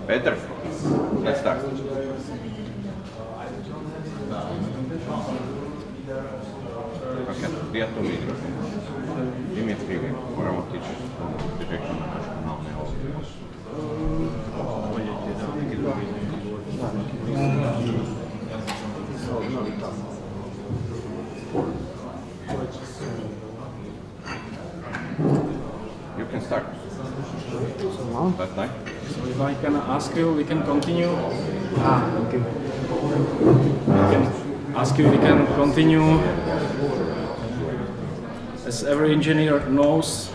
Peter, let's start. Okay, prijatno vidim. Dimitri, moramo otići direktno na naš kanal, ne ovdje. You can start. That night. So if I can ask you, we can continue. Okay. We can ask you, we can continue. As every engineer knows,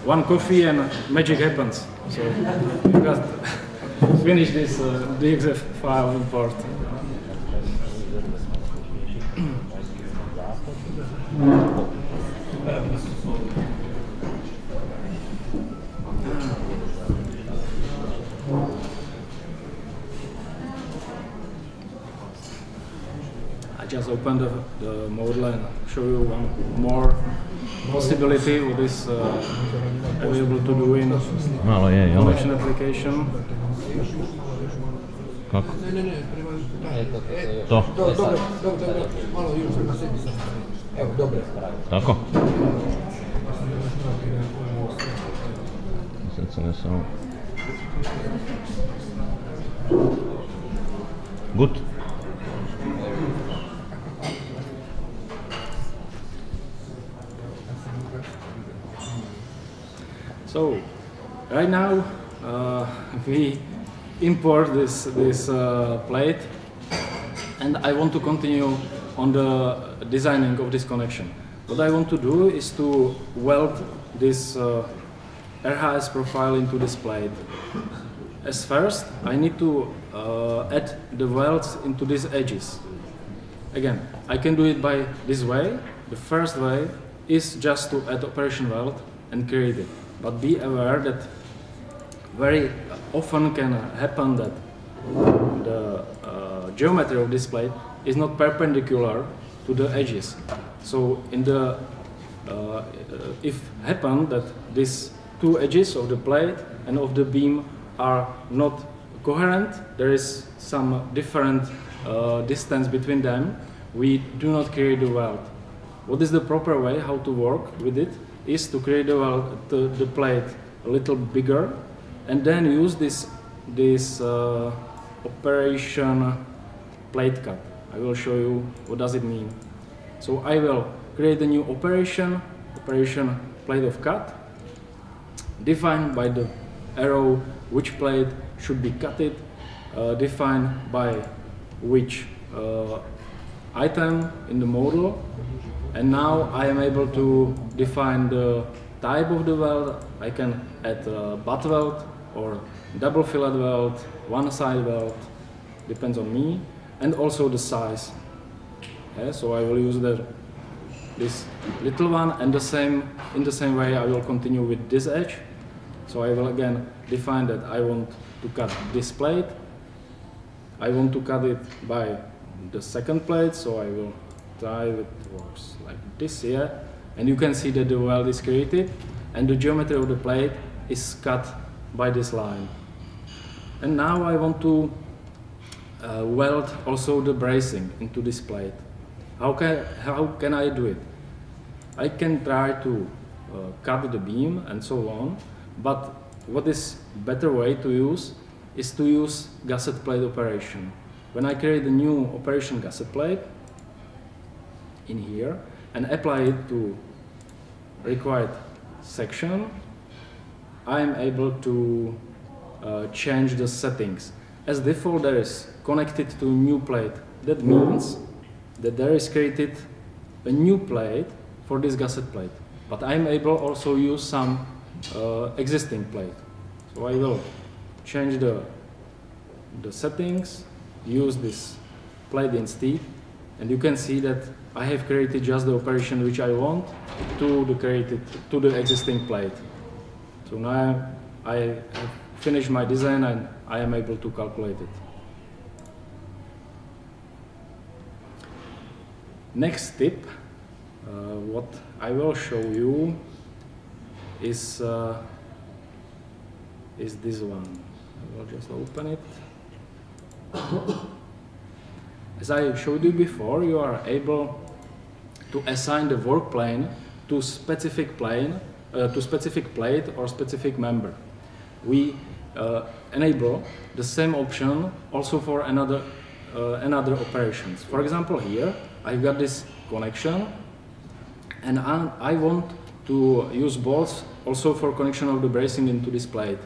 one coffee and magic happens. So you got to finish this DXF file import. I just opened the model and show you one more possibility what is available to do in collection application. Kako? To. Dobro, malo još na sebi. Evo, dobro. Tako? Sad se ne samo... Good. So, right now we import this plate, and I want to continue on the designing of this connection. What I want to do is to weld this RHS profile into this plate. As first, I need to add the welds into these edges. Again, I can do it by this way. The first way is just to add operation weld and create it. But be aware that very often can happen that the geometry of this plate is not perpendicular to the edges. So in the if happen that these two edges of the plate and of the beam are not coherent, there is some different distance between them, we do not create the weld. What is the proper way how to work with it is to create the plate a little bigger and then use this operation plate cut. I will show you what does it mean. So I will create a new operation plate of cut, defined by the arrow which plate should be cutted, defined by which item in the model. And now I am able to define the type of the weld. I can add a butt weld or double fillet weld, one side weld, depends on me, and also the size. Yeah, so I will use this little one, and in the same way I will continue with this edge. So I will again define that I want to cut this plate. I want to cut it by the second plate, so I will try it works like this here, and you can see that the weld is created and the geometry of the plate is cut by this line. And now I want to weld also the bracing into this plate. How can I do it? I can try to cut the beam and so on, but what is better way to use is to use gusset plate operation. When I create a new operation gusset plate in here and apply it to required section, I am able to change the settings. As default there is connected to a new plate. That means that there is created a new plate for this gusset plate. But I am able also use some existing plate. So I will change the settings, use this plate instead, and you can see that I have created just the operation which I want to the existing plate. So now I have finished my design and I am able to calculate it. Next tip, what I will show you is this one. I will just open it. As I showed you before, you are able to assign the work plane to specific plate or specific member. We enable the same option also for another operations. For example, here I've got this connection, and I want to use bolts also for connection of the bracing into this plate.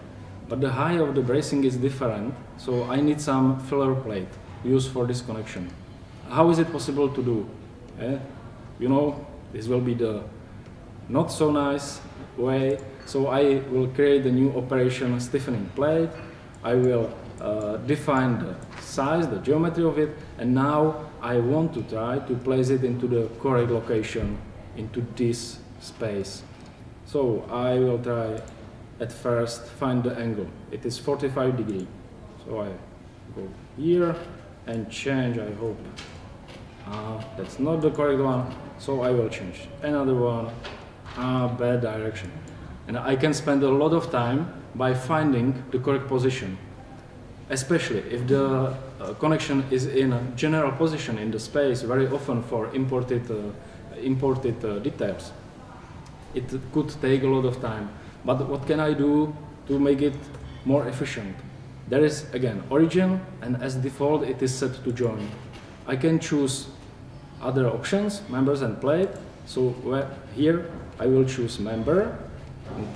But the height of the bracing is different, so I need some filler plate used for this connection. How is it possible to do? You know, this will be the not so nice way. So I will create a new operation, stiffening plate. I will define the size, the geometry of it, and now I want to try to place it into the correct location, into this space. So I will try at first find the angle. It is 45 degrees. So I go here and change, I hope. That's not the correct one, so I will change another one. Bad direction. And I can spend a lot of time by finding the correct position, especially if the connection is in a general position in the space, very often for imported details. It could take a lot of time. But what can I do to make it more efficient? There is, again, origin, and as default it is set to join. I can choose other options, members and plate. So here I will choose member, and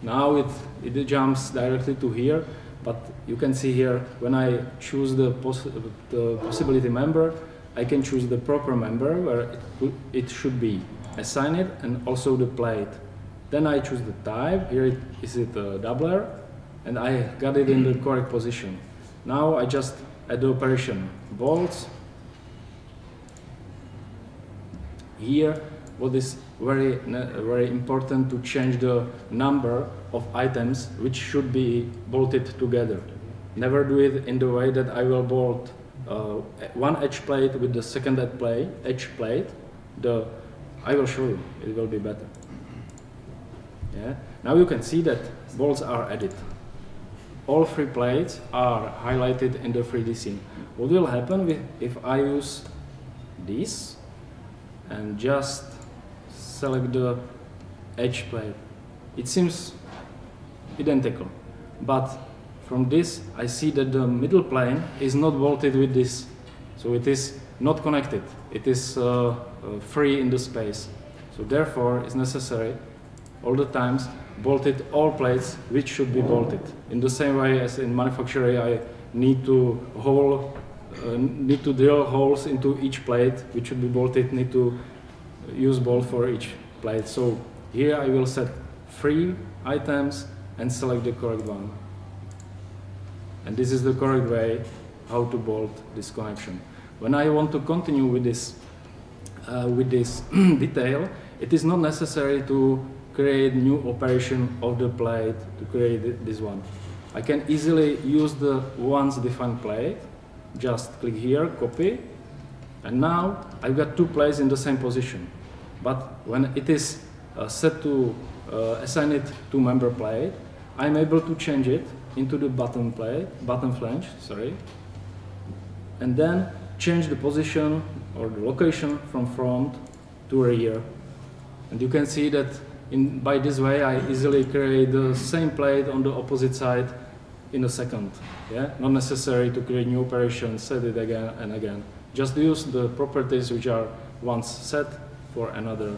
now it jumps directly to here. But you can see here, when I choose the possibility member, I can choose the proper member where it should be. Assign it, and also the plate. Then I choose the type. Here is it a doubler, and I got it in the correct position. Now I just add the operation bolts. Here, what is very important to change the number of items which should be bolted together. Never do it in the way that I will bolt one edge plate with the second edge plate. I will show you, it will be better. Yeah. Now you can see that bolts are added. All three plates are highlighted in the 3D scene. What will happen if I use this and just select the edge plate? It seems identical, but from this I see that the middle plane is not bolted with this, so it is not connected. It is free in the space. So therefore it's necessary all the times bolted all plates which should be bolted. In the same way as in manufacturing, I need to drill holes into each plate which should be bolted, need to use bolt for each plate. So here I will set 3 items and select the correct one. And this is the correct way how to bolt this connection. When I want to continue with this detail, it is not necessary to create new operation of the plate to create this one. I can easily use the once defined plate. Just click here, copy, and now I've got 2 plates in the same position. But when it is set to assign it to member plate, I'm able to change it into the bottom flange, and then change the position or the location from front to rear. And you can see that by this way I easily create the same plate on the opposite side in a second. Yeah? Not necessary to create new operations, set it again and again. Just use the properties which are once set for another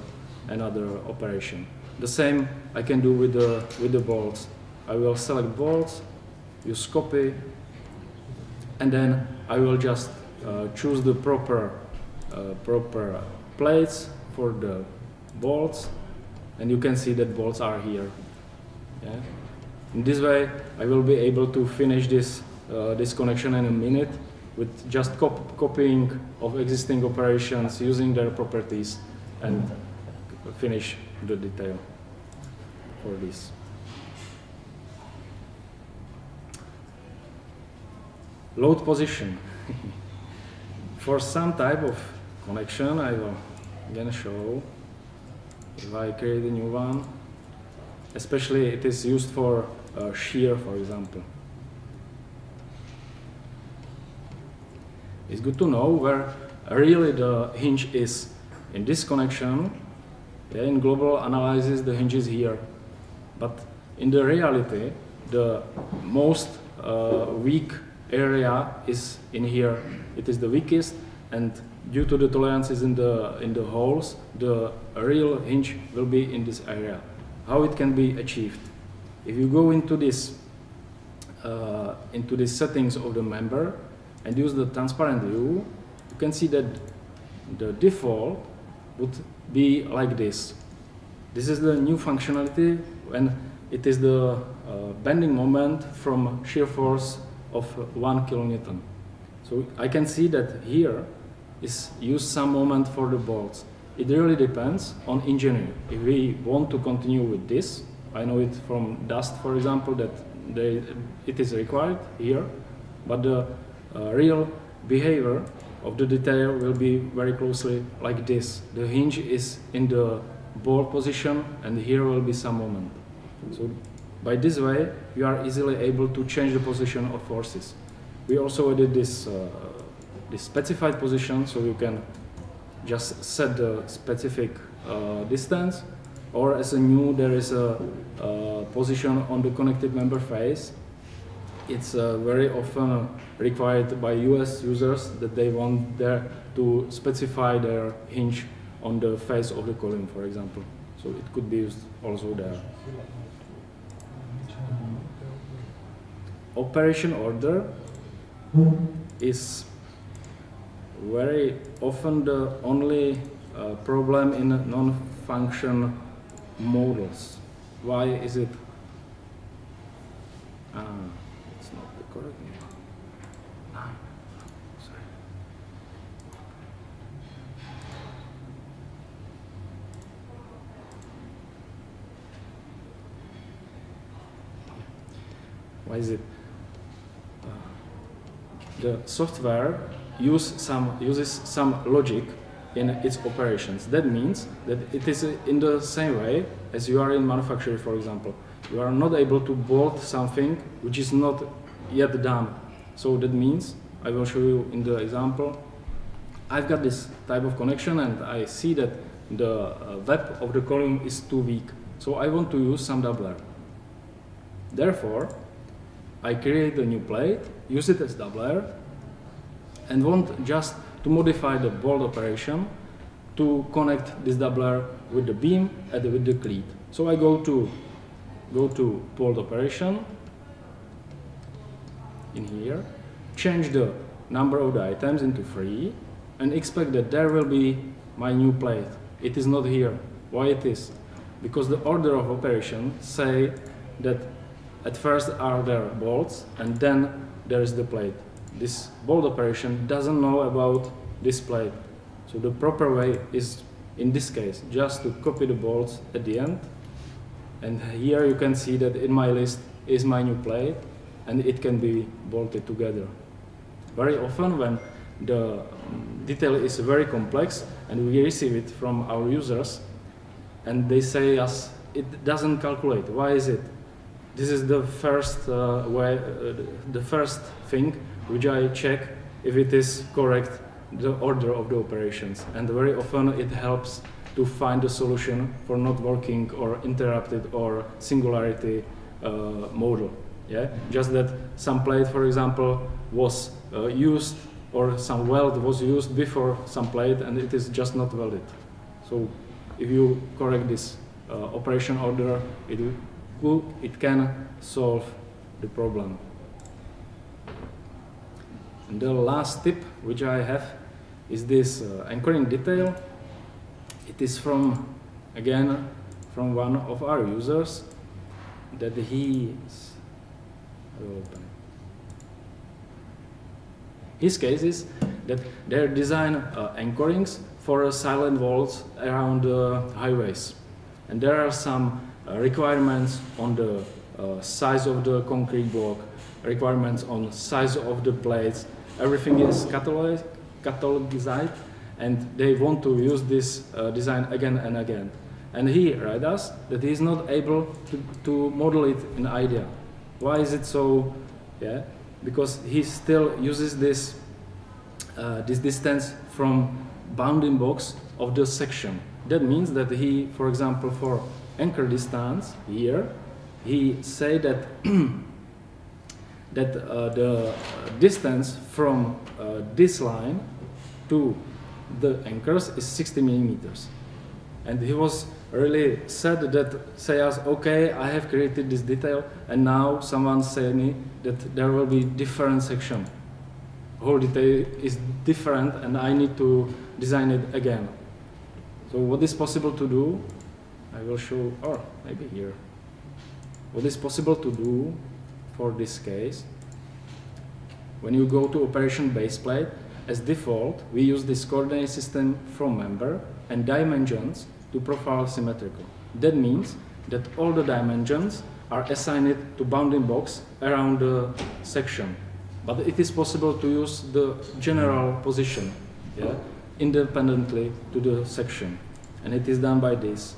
operation. The same I can do with the bolts. I will select bolts, use copy, and then I will just choose the proper plates for the bolts, and you can see that bolts are here. Yeah? In this way, I will be able to finish this connection in a minute with just copying of existing operations, using their properties, and finish the detail for this. Load position. For some type of connection, I will again show if I create a new one. Especially it is used for shear, for example. It's good to know where really the hinge is. In this connection, in global analysis, the hinge is here. But in the reality, the most weak area is in here. It is the weakest, and due to the tolerances in the holes, the real hinge will be in this area. How it can be achieved? If you go into this settings of the member and use the transparent view, you can see that the default would be like this. This is the new functionality when it is the bending moment from shear force of 1 kilonewton. So I can see that here is used some moment for the bolts. It really depends on engineer. If we want to continue with this, I know it from dust, for example, that it is required here, but the real behavior of the detail will be very closely like this. The hinge is in the bolt position, and here will be some moment. So by this way, you are easily able to change the position of forces. We also added this specified position, so you can just set the specific distance, or as a new, there is a position on the connected member face. It's very often required by US users that they want there to specify their hinge on the face of the column, for example. So it could be used also there. Operation order is very often the only problem in non-function models. Why is it? It's not the correct name. Sorry. Why is it? The software uses some logic in its operations. That means that it is in the same way as you are in manufacturing, for example. You are not able to bolt something which is not yet done. So that means, I will show you in the example, I've got this type of connection and I see that the web of the column is too weak. So I want to use some doubler. Therefore, I create a new plate, use it as doubler, and want just to modify the bolt operation to connect this doubler with the beam and with the cleat. So I go to bolt operation in here, change the number of the items into 3, and expect that there will be my new plate. It is not here. Why it is? Because the order of operation say that at first are there bolts and then there is the plate. This bolt operation doesn't know about this plate. So the proper way is, in this case, just to copy the bolts at the end. And here you can see that in my list is my new plate and it can be bolted together. Very often when the detail is very complex and we receive it from our users and they say us it doesn't calculate. Why is it? This is the first the first thing which I check if it is correct, the order of the operations. And very often it helps to find a solution for not working or interrupted or singularity model. Yeah? Just that some plate, for example, was used or some weld was used before some plate and it is just not welded. So if you correct this operation order, it can solve the problem. And the last tip which I have is this anchoring detail. It is from one of our users that I will open it. His case is that they design anchorings for silent vaults around highways. And there are some requirements on the size of the concrete block, requirements on size of the plates. Everything is catalogized, and they want to use this design again and again. And he writes us that he is not able to model it in IDEA. Why is it so? Yeah, because he still uses this this distance from bounding box of the section. That means that he, for example, for anchor distance here, he say that that the distance from this line to the anchors is 60 millimeters. And he was really sad that say us, okay, I have created this detail, and now someone say me that there will be different section. Whole detail is different, and I need to design it again. So what is possible to do? I will show, or maybe here. What is possible to do for this case? When you go to operation baseplate, as default, we use this coordinate system from member and dimensions to profile symmetrical. That means that all the dimensions are assigned to bounding box around the section. But it is possible to use the general position, yeah, independently to the section. And it is done by this.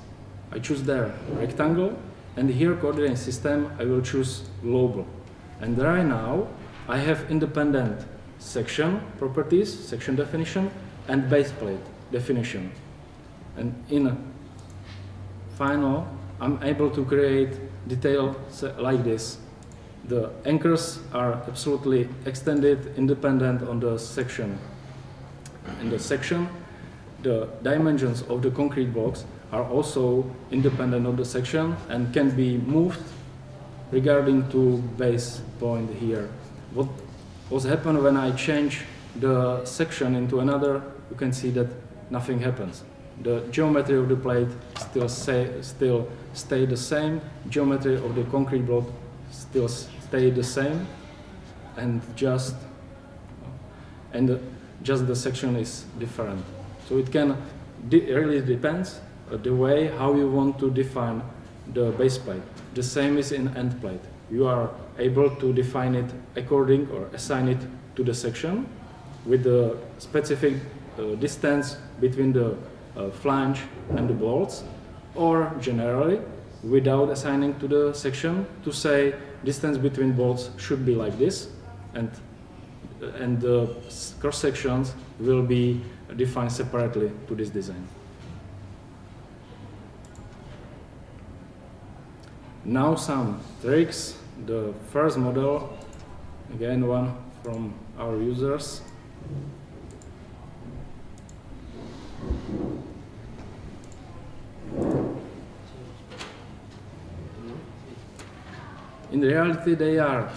I choose there rectangle, and here coordinate system I will choose global. And right now I have independent section properties, section definition, and baseplate definition. And in final, I'm able to create detail like this. The anchors are absolutely extended, independent on the section. In the section, the dimensions of the concrete blocks are also independent of the section and can be moved regarding to base point here. What was happened when I change the section into another, you can see that nothing happens. The geometry of the plate still stay the same, geometry of the concrete block still stay the same, and just the section is different. So it can really depends the way how you want to define the base plate. The same is in end plate. You are able to define it according or assign it to the section with the specific distance between the flange and the bolts, or generally without assigning to the section to say distance between bolts should be like this, and the cross sections will be defined separately to this design. Now some tricks. The first model, again one from our users. In reality, they are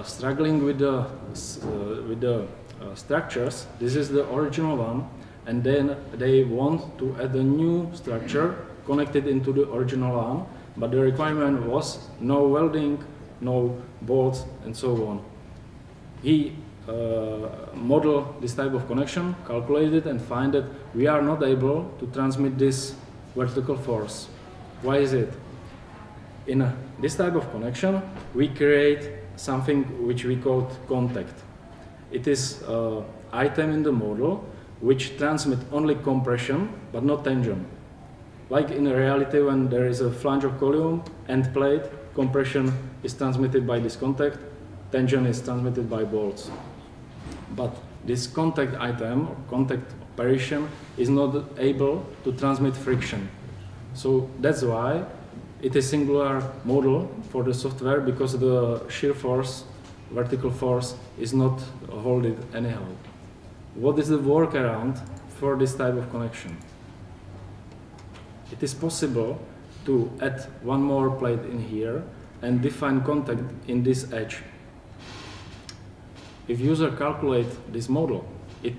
struggling with the structures. This is the original one, and then they want to add a new structure connected into the original one, but the requirement was no welding, no bolts, and so on. He modeled this type of connection, calculated, and find that we are not able to transmit this vertical force. Why is it? In this type of connection, we create something which we call contact. It is an item in the model which transmits only compression but not tension. Like in reality, when there is a flange of column, end plate, compression is transmitted by this contact, tension is transmitted by bolts. But this contact item or contact operation is not able to transmit friction. So that's why it is singular model for the software, because the shear force, vertical force, is not holding anyhow. What is the workaround for this type of connection? It is possible to add one more plate in here and define contact in this edge. If user calculate this model, it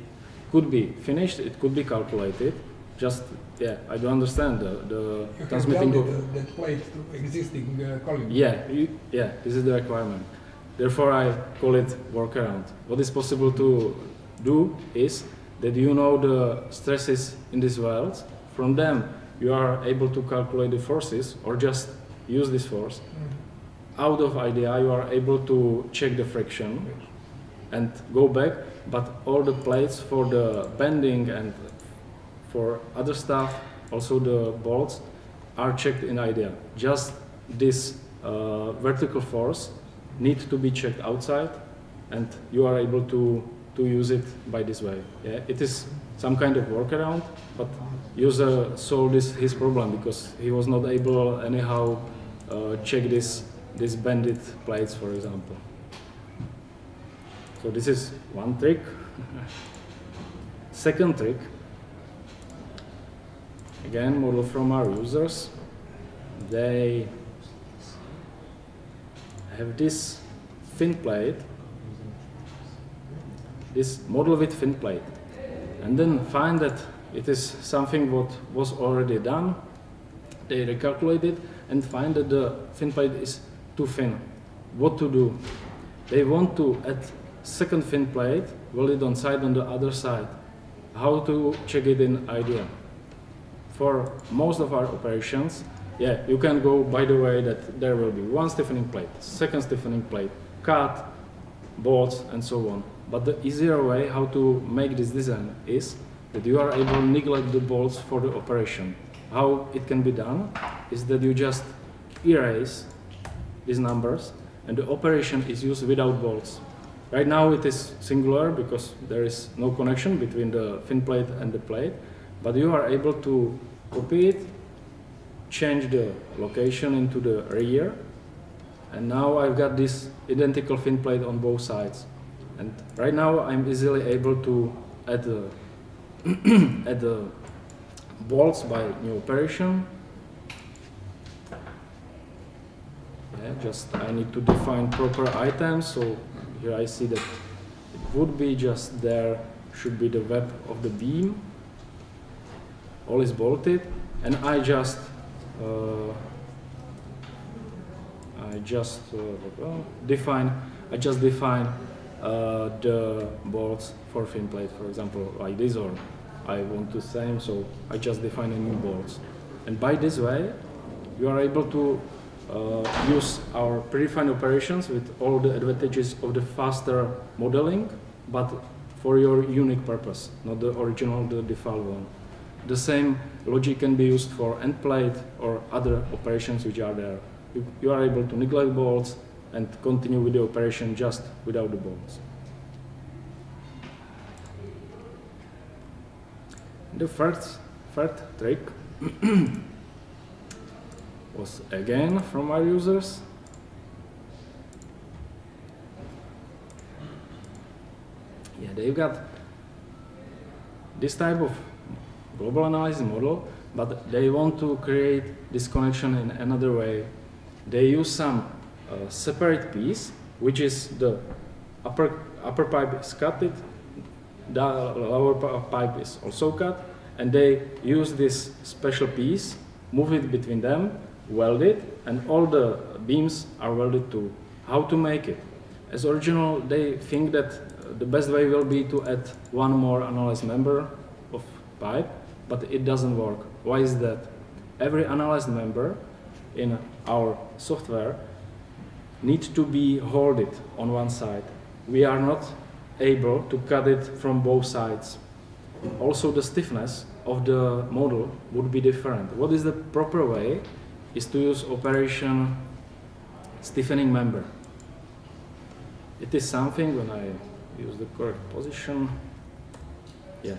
could be finished, it could be calculated. Just, yeah, I don't understand the transmitting of the plate to existing column. Yeah, yeah, this is the requirement. Therefore, I call it workaround. What is possible to do is that you know the stresses in these welds. From them, you are able to calculate the forces or just use this force. Out of IDEA, you are able to check the friction and go back, but all the plates for the bending and for other stuff, also the bolts, are checked in IDEA. Just this vertical force needs to be checked outside, and you are able to use it by this way. Yeah? It is some kind of workaround, but user solved his problem because he was not able anyhow check this bended plates, for example. So this is one trick. Second trick, again, model from our users. They have this fin plate, this model with fin plate, and then find that it is something what was already done. They recalculate it and find that the fin plate is too thin. What to do? They want to add second fin plate, welded on side on the other side. How to check it in IDEA? For most of our operations, yeah, you can go by the way that there will be one stiffening plate, second stiffening plate, cut, bolts, and so on. But the easier way how to make this design is that you are able to neglect the bolts for the operation. How it can be done is that you just erase these numbers and the operation is used without bolts. Right now it is singular because there is no connection between the fin plate and the plate, but you are able to copy it, change the location into the rear, and now I've got this identical fin plate on both sides. And right now I'm easily able to add the, add the bolts by new operation. Yeah, just I need to define proper items, so here I see that it would be just there should be the web of the beam. All is bolted, and I just define the bolts for fin plate, for example, like this, or I want the same, so I just define a new bolts. And by this way, you are able to use our predefined operations with all the advantages of the faster modeling, but for your unique purpose, not the original, the default one. The same logic can be used for end plate or other operations which are there. You are able to neglect bolts and continue with the operation just without the bolts. The third trick was again from our users. Yeah, they've got this type of global analysis model, but they want to create this connection in another way. They use some separate piece, which is the upper pipe is cut, the lower pipe is also cut, and they use this special piece, move it between them, weld it, and all the beams are welded too. How to make it? As original, they think that the best way will be to add one more analyzed member of pipe, but it doesn't work. Why is that? Every analyzed member in our software needs to be holded on one side. We are not able to cut it from both sides. Also, the stiffness of the model would be different. What is the proper way is to use operation stiffening member. It is something, when I use the correct position, yeah,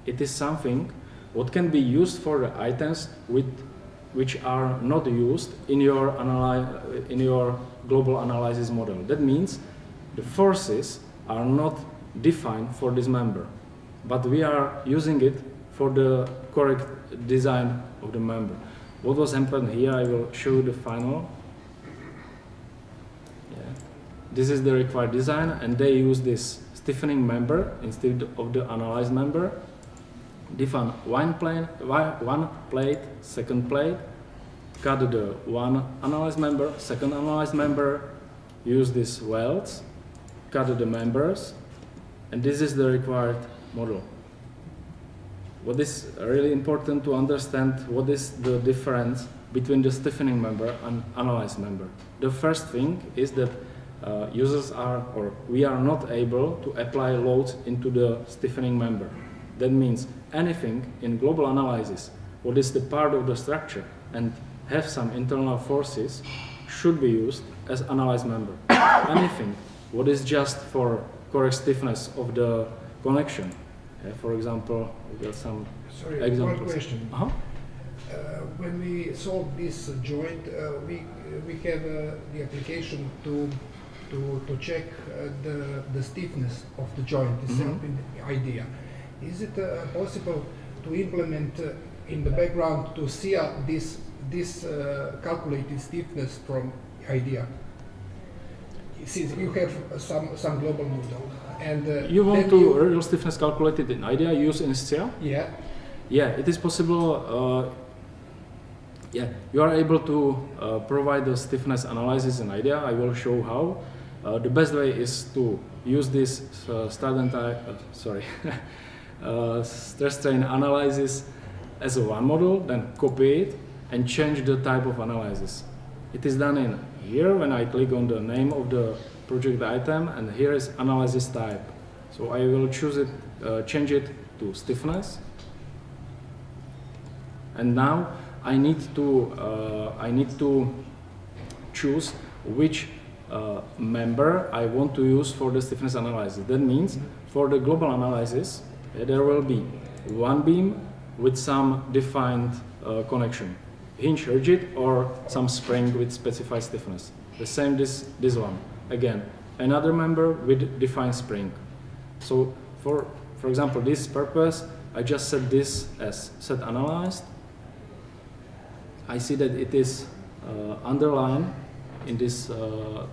it is something what can be used for the items which are not used in your global analysis model. That means the forces are not defined for this member, but we are using it for the correct design of the member. What was happened here, I will show you the final. Yeah. This is the required design, and they use this stiffening member instead of the analyzed member. Define one plate, second plate, cut the one analyzed member, second analyzed member, use these welds, cut the members, and this is the required model. What is really important to understand, what is the difference between the stiffening member and analyzed member. The first thing is that users are, or we are not able to apply loads into the stiffening member. That means anything in global analysis, what is the part of the structure and have some internal forces, should be used as analyzed member. Anything what is just for correct stiffness of the connection. For example, we got some examples. One question. When we solve this joint, we have the application to check the stiffness of the joint itself in the IDEA. Is it possible to implement in the background to see this calculated stiffness from IDEA? Since you have some global model, and you want to real stiffness calculated in IDEA, use in SCIA? Yeah. Yeah, it is possible. Yeah, you are able to provide the stiffness analysis in IDEA. I will show how. The best way is to use this stress strain analysis as a one model, then copy it and change the type of analysis. It is done in here when I click on the name of the project item, and here is analysis type. So I will choose it, change it to stiffness, and now I need to choose which member I want to use for the stiffness analysis. That means for the global analysis there will be one beam with some defined connection, hinge rigid or some spring with specified stiffness. The same this one. Again, another member with defined spring. So for example, this purpose, I just set this as set analyzed. I see that it is underlined in this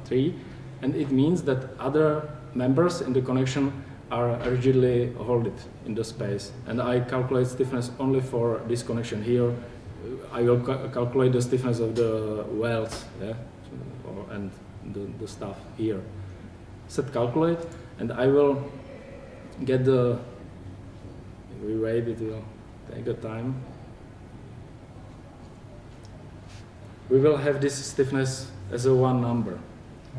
tree, and it means that other members in the connection are rigidly held in the space, and I calculate stiffness only for this connection. Here I will calculate the stiffness of the welds, yeah? And the stuff here. Set calculate, and I will get the, we wait, it will take the time. We will have this stiffness as a one number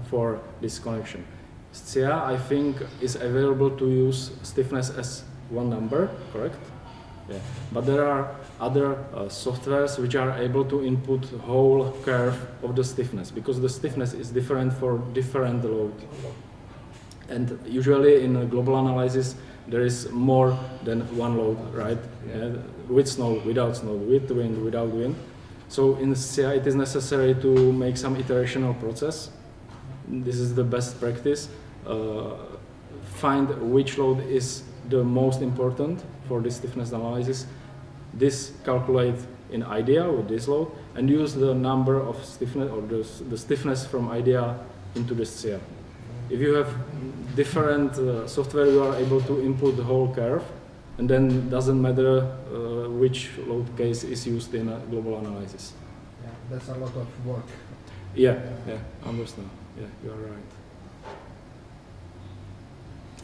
for this connection. SCIA, I think, is available to use stiffness as one number, correct? Yeah. But there are other softwares which are able to input whole curve of the stiffness, because the stiffness is different for different load. And usually in a global analysis there is more than one load, right? Yeah. With snow, without snow, with wind, without wind. So in SCIA it is necessary to make some iterational process. This is the best practice. Find which load is the most important for this stiffness analysis. This calculate in IDEA with this load and use the number of stiffness or the stiffness from IDEA into the SCIA. If you have different software, you are able to input the whole curve, and then doesn't matter which load case is used in a global analysis. Yeah, that's a lot of work. Yeah, understand. Yeah, you are right.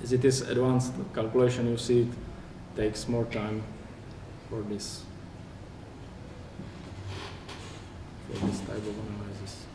As it is advanced calculation, you see it takes more time for this type of analysis.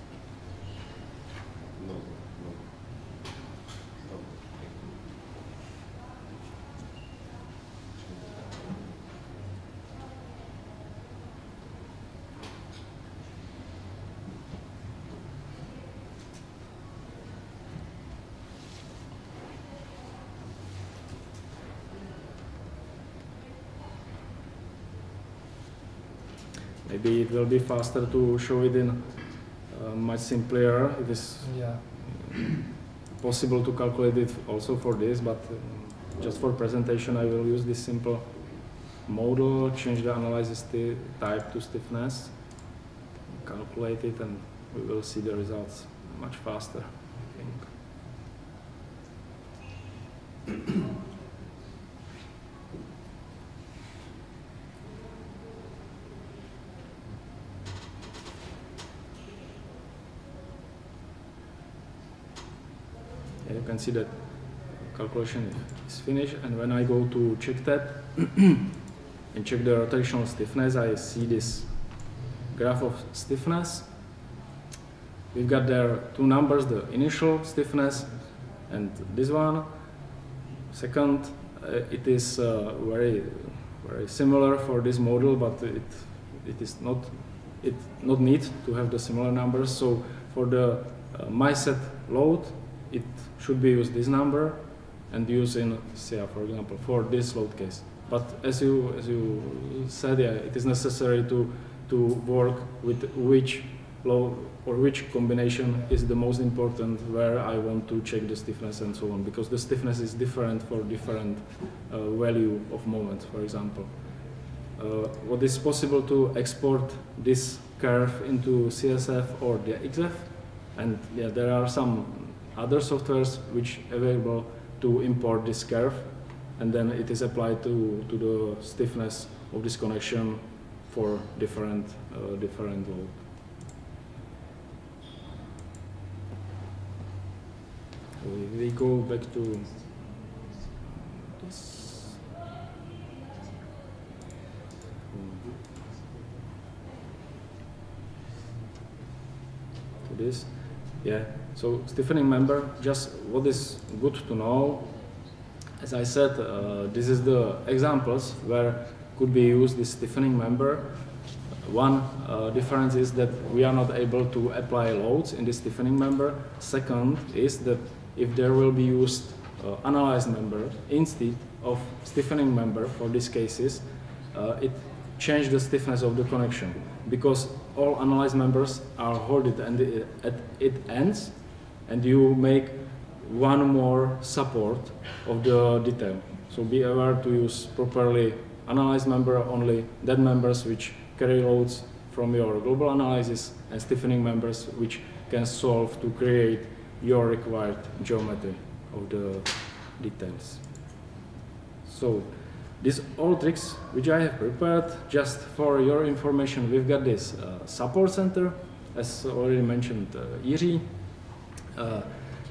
Maybe it will be faster to show it in much simpler. It is possible to calculate it also for this, but just for presentation I will use this simple model, change the analysis type to stiffness, calculate it, and we will see the results much faster, I think. You can see that calculation is finished, and when I go to check tab and check the rotational stiffness, I see this graph of stiffness. We've got there two numbers, the initial stiffness and this one. Second, it is very similar for this model, but it is not need to have the similar numbers. So for the my set load, it should be used this number and use in SIA, for example, for this load case. But as you said, yeah, it is necessary to work with which load or which combination is the most important, where I want to check the stiffness and so on, because the stiffness is different for different value of moments, for example. What is possible to export this curve into CSF or the XF, and yeah, there are some other softwares which are available to import this curve, and then it is applied to the stiffness of this connection for different load. We go back to this. To this, yeah. So stiffening member, just what is good to know. As I said, this is the examples where could be used this stiffening member. One difference is that we are not able to apply loads in this stiffening member. Second is that if there will be used analyzed member instead of stiffening member for these cases, it changes the stiffness of the connection, because all analyzed members are holded and at it ends, and you make one more support of the detail. So be aware to use properly analyzed member, only that members which carry loads from your global analysis, and stiffening members which can solve to create your required geometry of the details. So these all tricks which I have prepared, just for your information, we've got this support center, as already mentioned Jiří.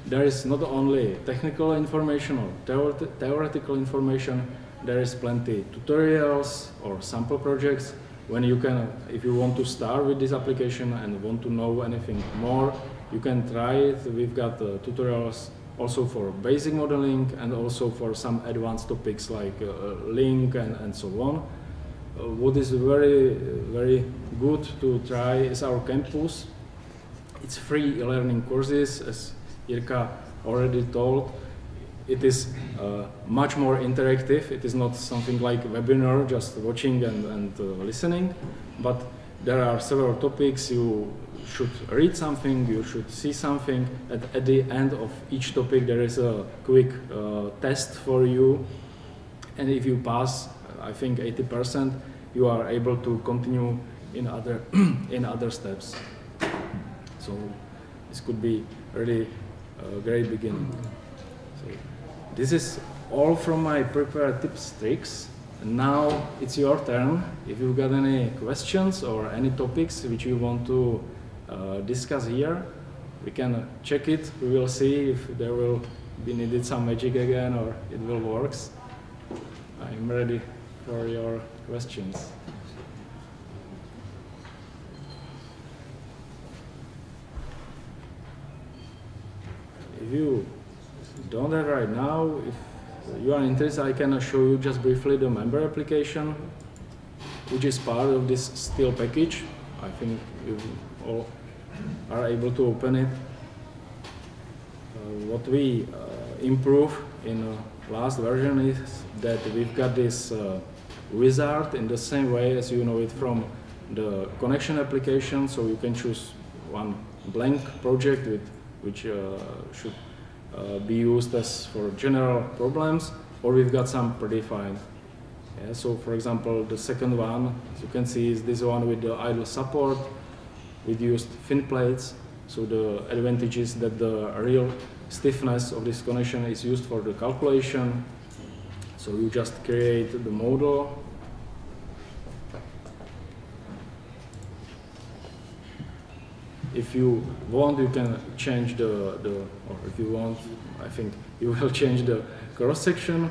There is not only technical information or theoretical information, there is plenty tutorials or sample projects when you can, if you want to start with this application and want to know anything more, you can try it. We've got tutorials also for basic modeling and also for some advanced topics like link and so on. What is very, very good to try is our campus. It's free learning courses, as Jirka already told. It is much more interactive. It is not something like a webinar, just watching and listening, but there are several topics. You should read something, you should see something. At the end of each topic there is a quick test for you, and if you pass, I think 80%, you are able to continue in other in other steps. So this could be really a great beginning. So this is all from my prepared tips, tricks. And now it's your turn. If you've got any questions or any topics which you want to discuss here, we can check it. We will see if there will be needed some magic again or it will work. I'm ready for your questions. If you don't have right now, if you are interested, I can show you just briefly the member application, which is part of this Steel package. I think you all are able to open it. What we improve in last version is that we've got this wizard in the same way as you know it from the connection application, so you can choose one blank project which should be used as for general problems, or we've got some predefined. Yeah, so for example, the second one, as you can see, is this one with the idle support. We used fin plates, so the advantage is that the real stiffness of this connection is used for the calculation. So you just create the model. if you want, you can change or if you want, I think you will change the cross-section.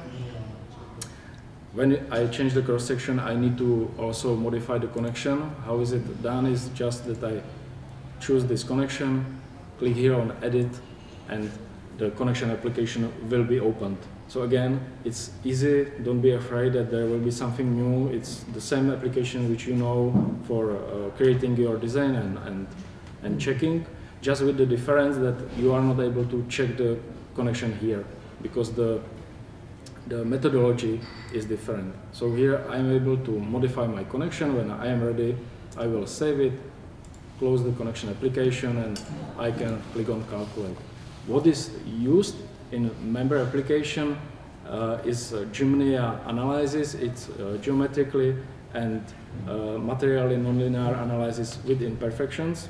When I change the cross-section, I need to also modify the connection. How is it done is just that I choose this connection, click here on edit, and the connection application will be opened. So again, it's easy, don't be afraid that there will be something new. It's the same application which you know for creating your design and checking, just with the difference that you are not able to check the connection here, because the methodology is different. So here I am able to modify my connection. When I am ready, I will save it, close the connection application, and I can click on calculate. What is used in member application is Jumnia analysis. It's geometrically and materially nonlinear analysis with imperfections.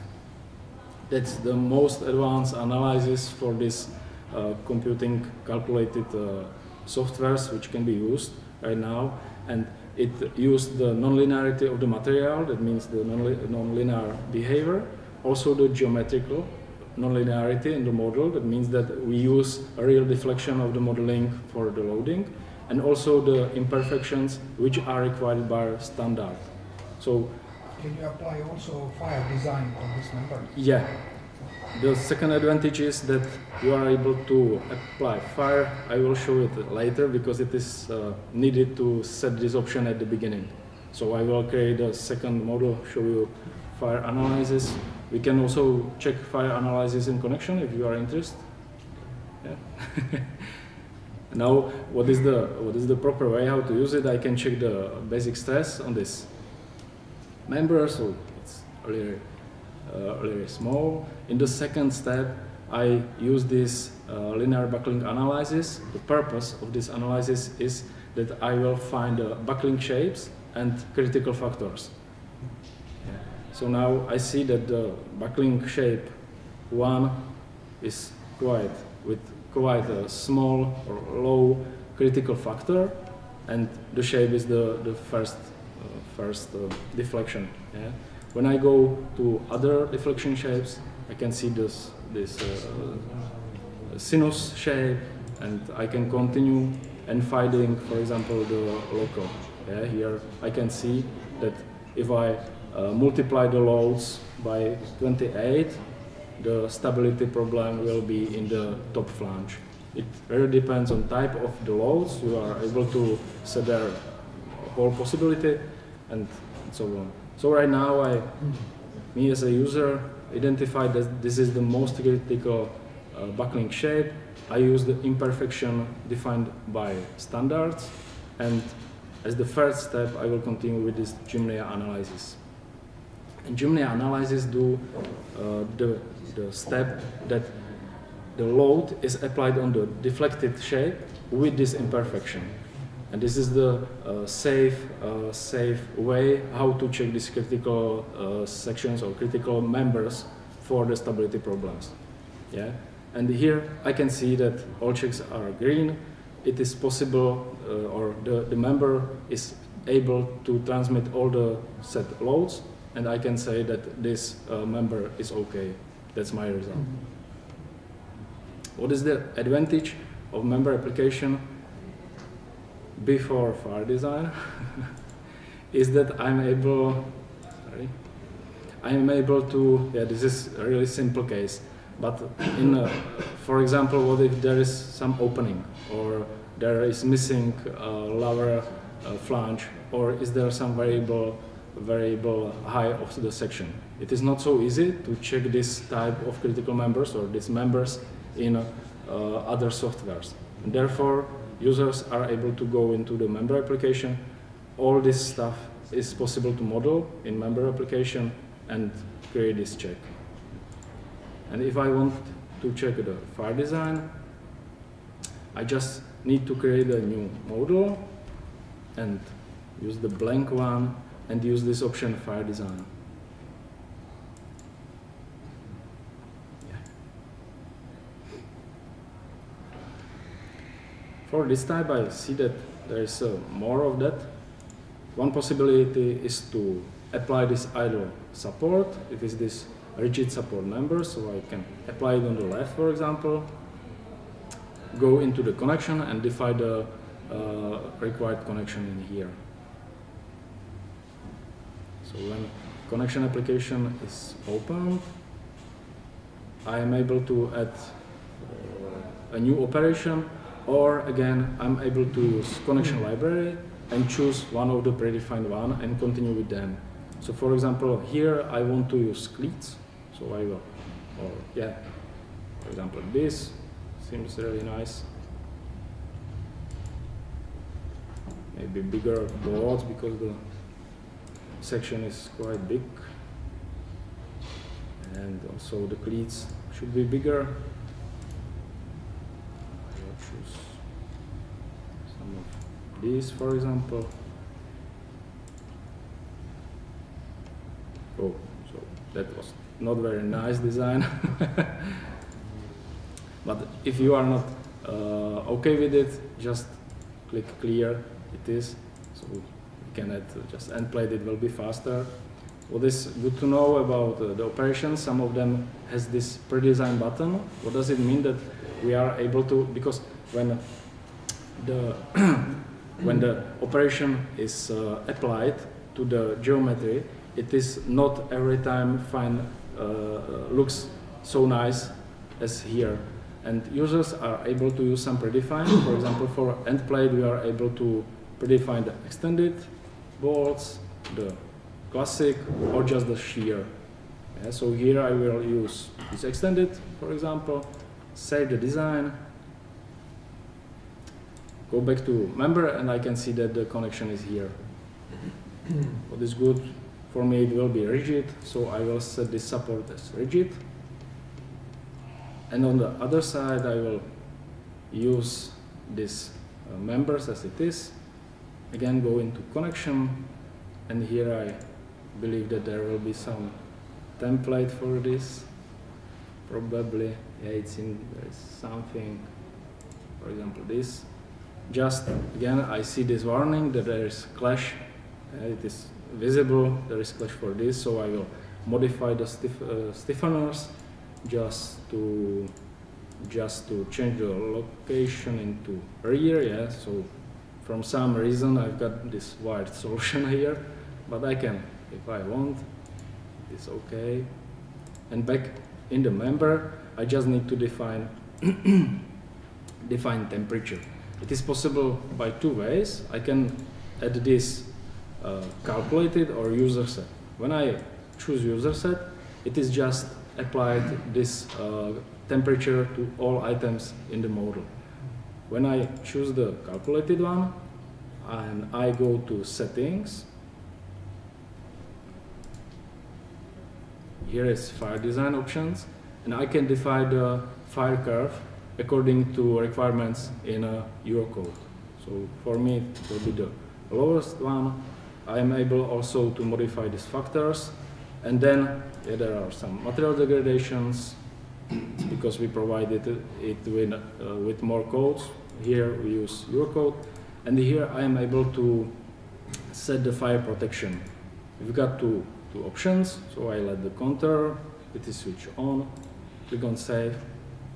That's the most advanced analysis for this computing calculated softwares which can be used right now, and it used the nonlinearity of the material, that means the nonlinear behavior, also the geometrical nonlinearity in the model, that means that we use a real deflection of the modeling for the loading, and also the imperfections which are required by standard. So can you apply also fire design on this member? Yeah. The second advantage is that you are able to apply fire. I will show it later because it is needed to set this option at the beginning. So I will create a second model, show you fire analysis. We can also check fire analysis in connection if you are interested. Yeah. Now, what is the proper way how to use it? I can check the basic stress on this member, so it's really small. In the second step, I use this linear buckling analysis. The purpose of this analysis is that I will find buckling shapes and critical factors. Yeah. So now I see that the buckling shape 1 is with quite a small or low critical factor, and the shape is the first deflection. Yeah. When I go to other deflection shapes, I can see this sinus shape, and I can continue and finding, for example, the local. Yeah, here I can see that if I multiply the loads by 28, the stability problem will be in the top flange. It really depends on type of the loads. You are able to set their whole possibility and so on. So right now, me as a user, identified that this is the most critical buckling shape. I use the imperfection defined by standards, and as the first step, I will continue with this Jumnia analysis. And Jumnia analysis do the step that the load is applied on the deflected shape with this imperfection. And this is the safe way how to check these critical sections or critical members for the stability problems. Yeah, and here I can see that all checks are green. It is possible, or the member is able to transmit all the set loads, and I can say that this member is okay. That's my result. What is the advantage of member application before fire design? Is that I'm able to, yeah, this is a really simple case, but in, for example, what if there is some opening, or there is missing lower flange, or is there some variable height of the section? It is not so easy to check this type of critical members or these members in other softwares. And therefore, users are able to go into the member application. All this stuff is possible to model in member application and create this check. And if I want to check the fire design, I just need to create a new model and use the blank one and use this option fire design. For this type, I see that there is more of that. One possibility is to apply this idle support. It is this rigid support member, so I can apply it on the left, for example, go into the connection and define the required connection in here. So when connection application is opened, I am able to add a new operation, or again, I'm able to use connection library and choose one of the predefined one and continue with them. So for example, here I want to use cleats, so I will, or yeah, for example, this seems really nice. Maybe bigger boards because the section is quite big, and also the cleats should be bigger. I will choose some of these, for example. Oh, so that was not very nice design. But if you are not okay with it, just click clear. It is, so you can add just end plate, it will be faster. What is good to know about the operations, some of them has this pre-designed button. What does it mean? That we are able to, because when the when the operation is applied to the geometry, it is not every time fine looks so nice as here. And users are able to use some predefined. For example, for end plate, we are able to predefine the extended bolts, the classic, or just the shear. Yeah, so here I will use this extended, for example, save the design, go back to member, and I can see that the connection is here. What is good for me, it will be rigid, so I will set this support as rigid. And on the other side, I will use these members as it is. Again, go into connection, and here I believe that there will be some template for this. Probably, yeah, it's in, there is something, for example, this. Just, again, I see this warning that there is clash. It is visible, there is clash for this, so I will modify the stiffeners just to change the location into rear, yeah, so from some reason I've got this wired solution here, but I can, if I want, it's okay. And back in the member, I just need to define temperature. It is possible by two ways. I can add this calculated or user set. When I choose user set, it is just applied this temperature to all items in the model. When I choose the calculated one and I go to settings, here is fire design options, and I can define the fire curve according to requirements in a Eurocode. So for me, it will be the lowest one. I am able also to modify these factors, and then yeah, there are some material degradations because we provided it with more codes. Here we use Eurocode, and here I am able to set the fire protection. We've got two options, so I let the counter, it is switch on, click on save,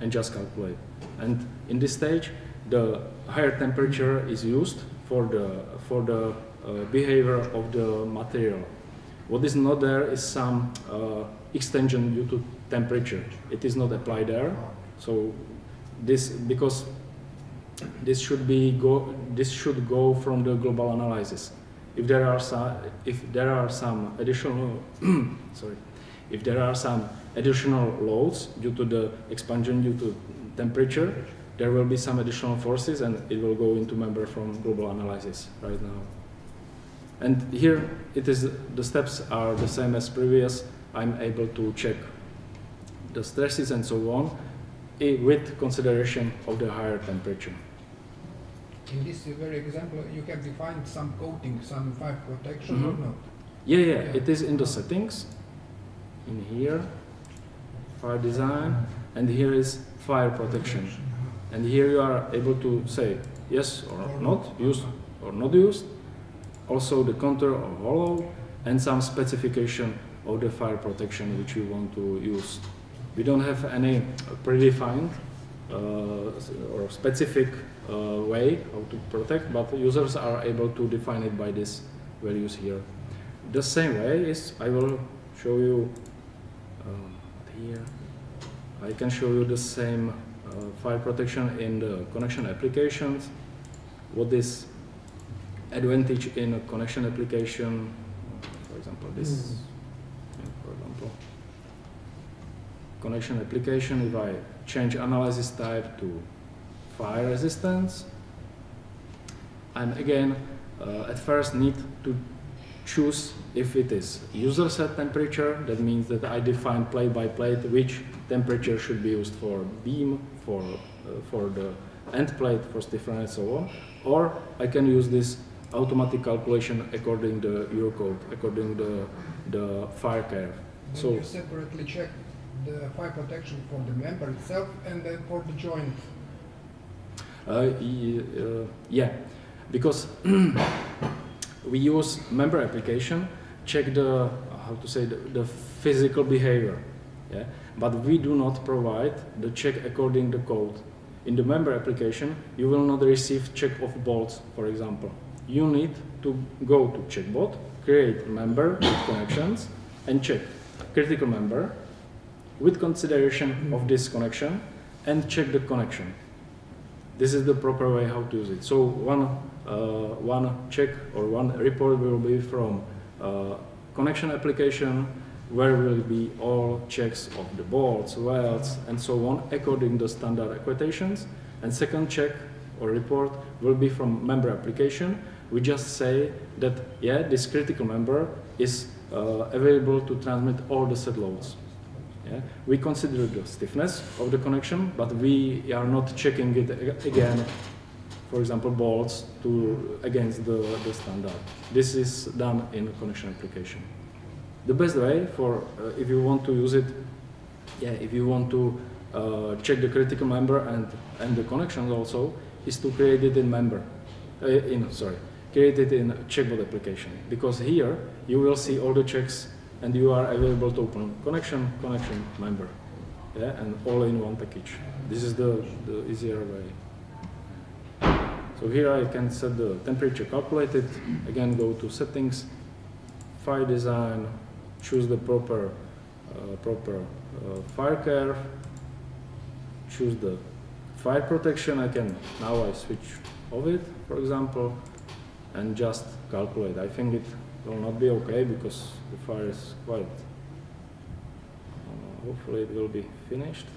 and just calculate. And in this stage, the higher temperature is used for the behavior of the material. What is not there is some extension due to temperature. It is not applied there. So this, because this should go from the global analysis. If there are some additional if there are some additional loads due to the expansion due to temperature, there will be some additional forces, and it will go into member from global analysis right now. And here it is, the steps are the same as previous. I'm able to check the stresses and so on with consideration of the higher temperature. In this very example, you can define some coating, some fire protection or not? Yeah, it is in the settings. In here, fire design, and here is fire protection. And here you are able to say yes or not, used or not used. Also the contour or hollow, and some specification of the fire protection which we want to use. We don't have any predefined or specific way how to protect, but users are able to define it by these values here. The same way is, I will show you here. I can show you the same fire protection in the connection applications. What is advantage in a connection application? For example, this. For example, connection application. If I change analysis type to fire resistance, and again, at first need to choose if it is user set temperature. That means that I define plate by plate which temperature should be used for beam, for the end plate, for stiffer and so on. Or I can use this automatic calculation according the Eurocode, according the fire curve. Then So you separately check the fire protection for the member itself and then for the joint. yeah, because we use member application, check the, how to say, the physical behavior, yeah? But we do not provide the check according the code. In the member application, you will not receive check of bolts, for example. You need to go to checkbot, create member with connections, and check critical member with consideration of this connection, and check the connection. This is the proper way how to use it. So one check or one report will be from connection application, where will be all checks of the bolts, welds, and so on, according to standard quotations. And second check or report will be from member application. We just say that, yeah, this critical member is available to transmit all the set loads. Yeah? We consider the stiffness of the connection, but we are not checking it again, for example, bolts against the standard. This is done in connection application. The best way for, if you want to use it, yeah, if you want to check the critical member and the connections also, is to create it in member, create it in checkbot application. Because here you will see all the checks and you are available to open connection, member, yeah, and all in one package. This is the easier way. So here I can set the temperature calculated. Again, go to settings, fire design, choose the proper fire curve, choose the fire protection. I switch off it, for example, and just calculate. I think it will not be okay because the fire is quite, hopefully it will be finished.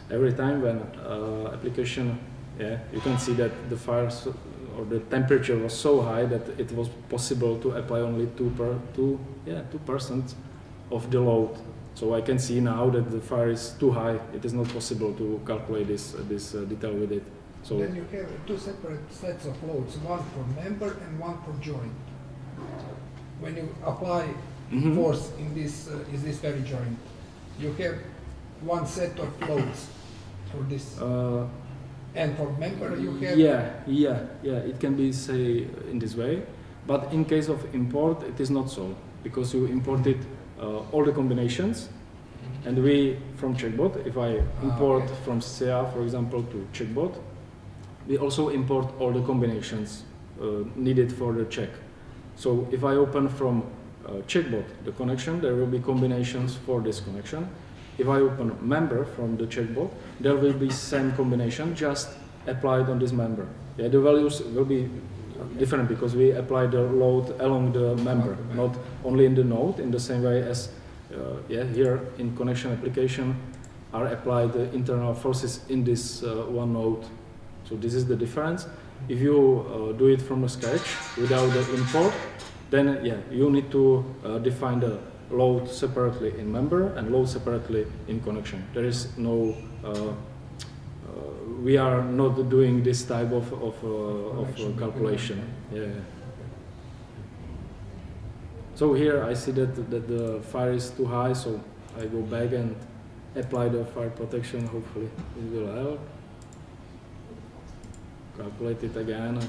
Every time when application, yeah, you can see that the fire or the temperature was so high that it was possible to apply only 2% of the load. So I can see now that the fire is too high. It is not possible to calculate this detail with it. So then you have two separate sets of loads, one for member and one for joint. When you apply force in this very joint, you have one set of loads for this. And for member you have... Yeah, it can be, say, in this way. But in case of import, it is not so. Because you imported all the combinations. And we, from checkbot, if I import from CA, for example, to checkbot, we also import all the combinations needed for the check. So if I open from checkbot the connection, there will be combinations for this connection. If I open member from the checkbot, there will be same combination, just applied on this member. Yeah, the values will be different because we apply the load along the member, not only in the node, in the same way as here in connection application are applied the internal forces in this one node. So this is the difference. If you do it from the scratch without the import, then yeah, you need to define the load separately in member and load separately in connection. There is no, we are not doing this type of calculation. Yeah. So here I see that the fire is too high, so I go back and apply the fire protection. Hopefully it will help. Calculate it again and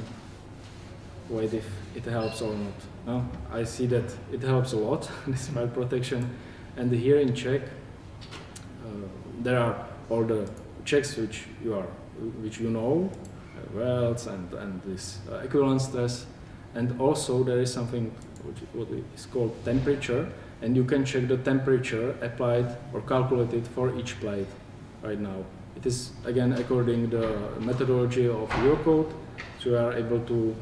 wait if it helps or not. Now I see that it helps a lot, this fire protection. And here in check, there are all the checks which you know, welds and this equivalence test. And also there is something what is called temperature, and you can check the temperature applied or calculated for each plate right now. It is again according the methodology of your code, so you are able to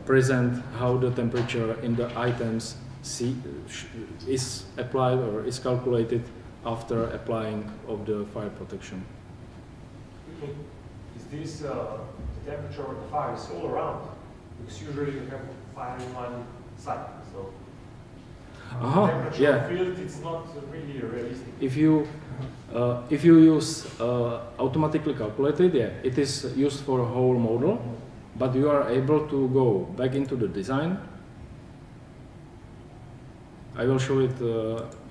present how the temperature in the items is applied or is calculated after applying of the fire protection. Is this the temperature of the fire is all around? Because usually you have fire in one side, so the temperature field it's not really realistic. If you use automatically calculated, yeah, it is used for a whole model, but you are able to go back into the design. I will show it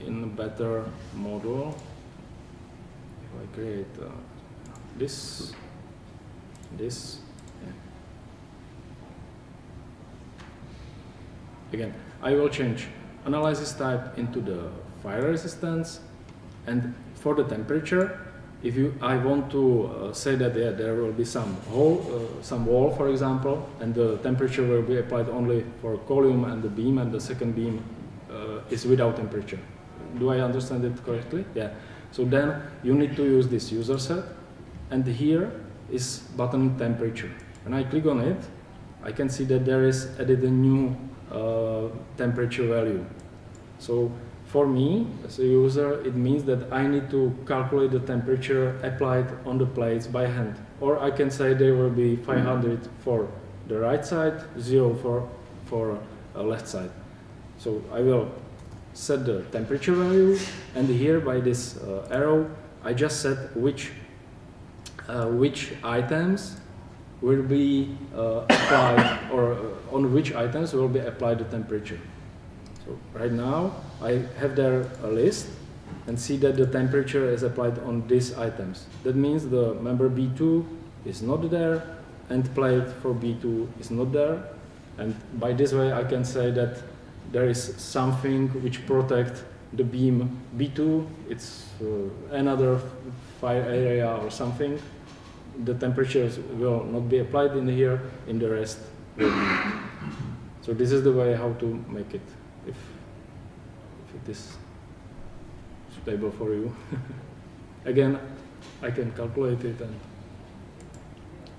in a better model. If I create this. Yeah. Again, I will change analysis type into the fire resistance, and for the temperature, if I want to say that there will be some wall, for example, and the temperature will be applied only for column and the beam, and the second beam is without temperature. Do I understand it correctly? Yeah. So then you need to use this user set, and here is button temperature. When I click on it, I can see that there is added a new temperature value. So for me, as a user, it means that I need to calculate the temperature applied on the plates by hand. Or I can say there will be 500 for the right side, 0 for left side. So I will set the temperature value, and here by this arrow, I just set which items will be applied, or on which items will be applied the temperature. So right now I have there a list and see that the temperature is applied on these items. That means the member B2 is not there, and plate for B2 is not there, and by this way I can say that there is something which protect the beam B2, it's another fire area or something. The temperatures will not be applied in here, in the rest will be. So this is the way how to make it, if it is stable for you. Again, I can calculate it and